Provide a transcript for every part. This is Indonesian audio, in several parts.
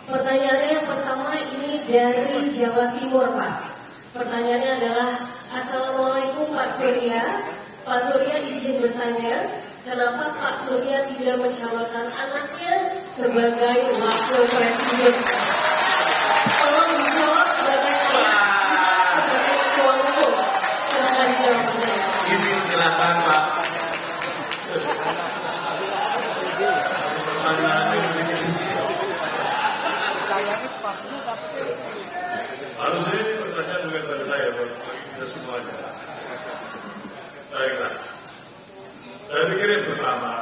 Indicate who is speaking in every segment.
Speaker 1: Pertanyaannya yang pertama ini dari Jawa Timur, Pak. Pertanyaannya adalah, Assalamualaikum Pak Surya. Pak Surya izin bertanya, kenapa Pak Surya tidak mencalonkan anaknya sebagai wakil presiden? Tolong dijawab sebagai ketua umum. Silakan dijawab Pak Surya.
Speaker 2: Izin silakan Pak. Pertanyaannya begini sih. Harusnya ini pertanyaan bukan pada saya, bagi kita semuanya. Baiklah. Saya pikir yang pertama,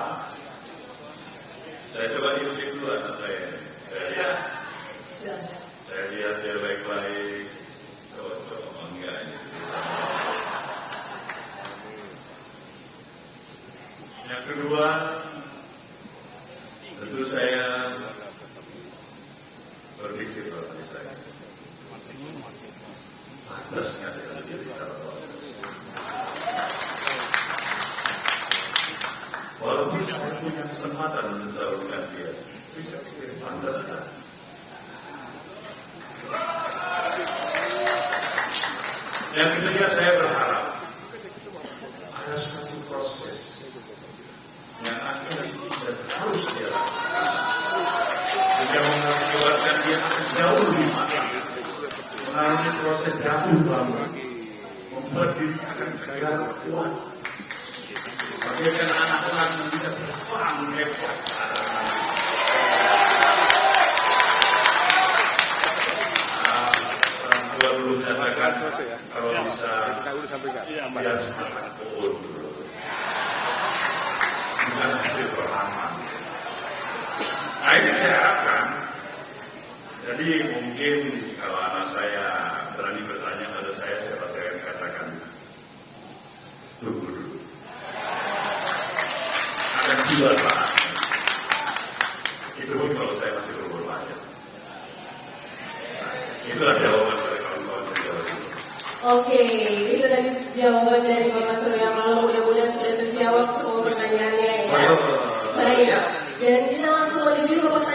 Speaker 2: saya coba intip dulu anak saya. Saya lihat dia baik-baik, cocok apa enggak ini. Yang kedua, tentu saya berpikir pada saya, pantasnya saya menjadi calon wapres. Walaupun saya punya kesempatan mencalonkan dia, bisa pikir pantas kan? Yang ketiga, saya berharap ada satu proses yang akan dan harus dia lakukan, yang mengakibatkan dia akan jauh lebih matang, mengalami proses jatuh bangun, membuat diri akan tegar kuat, bagaimana anak-anak yang bisa terbang hebat ke arah sana. Orang tua dulu menyatakan kalau bisa dia harus makan pohon dulu, bukan hasil perlahan. Nah ini saya harapkan. Jadi mungkin kalau anak saya berani bertanya pada saya pasti akan katakan, tunggu dulu. Akan tiba saatnya. Itu pun kalau saya masih berumur banyak. Nah, itulah jawaban dari kawan-kawan dari Jawa Timur.
Speaker 1: Oke, itu tadi jawaban dari Bapak Surya Paloh. Mudah-mudahan sudah terjawab semua pertanyaannya ya. Baik, dan kita langsung menuju ke pertanyaan